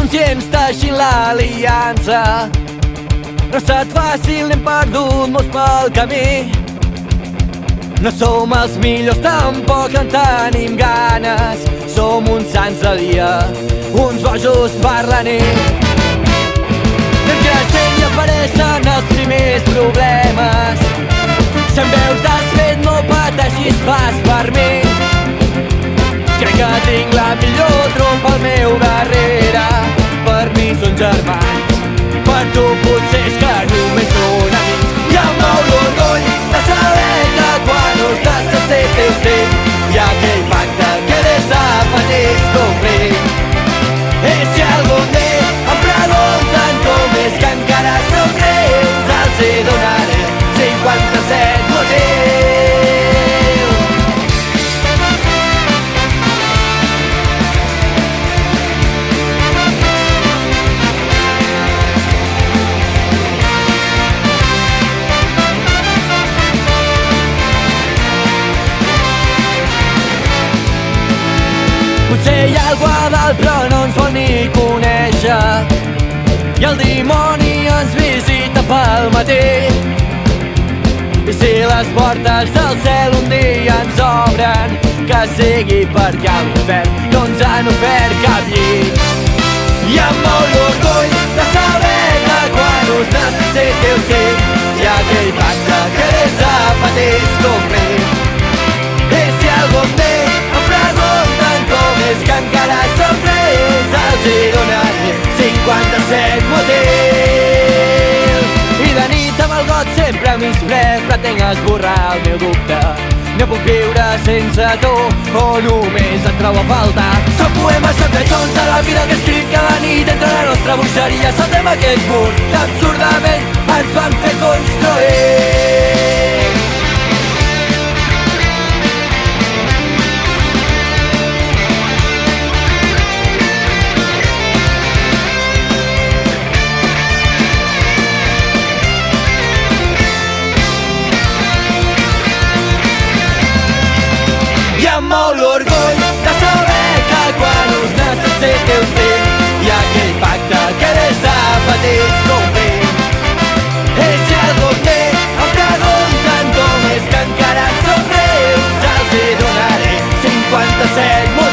conscients teixint l'aliança. No ha estat fàcil, n'hem perdut molts pel camí. No som els millors, tampoc en tenim ganes. Som uns sants de dia, uns bojos per la nit. Anem creixent i apareixen els primers problemes. Si em veus desfet no pateixis pas per mi. Crec que tinc la millor trompa al meu darrere. Per mi són germans, per tu potser és que només són amics. I em mou l'orgull de saber que quan us necessito hi ha aquell pacte que des de petits complim. I si algun dia em pregunten com és que encara som greus, els hi donaré 57 motius. Potser hi ha algú a dalt però no ens vol ni conèixer, i el dimoni ens visita pel matí. I si les portes del cel un dia ens obren, que sigui perquè a l'infern no ens han ofert cap llit. I em mou l'orgull de saber que quan us necessiteu hi ha aquell pacte que des de petits complim. I si algun dia em pregunten com és que encara som greus, els hi donaré 57 motius. I de nit amb el got sempre a mig ple pretenc esborrar el meu dubte. No puc viure sense tu o només et trobo a faltar. Són poemes, són cançons de la vida que escric cada nit. Entre la nostra bogeria saltem aquell mur que absurdament ens van fer construir. Em mou l'orgull de saber que quan us necessiteu hi ha aquell pacte que des de petits complim. I si algun dia em pregunten com és que encara som greus, els hi donaré 57 motius.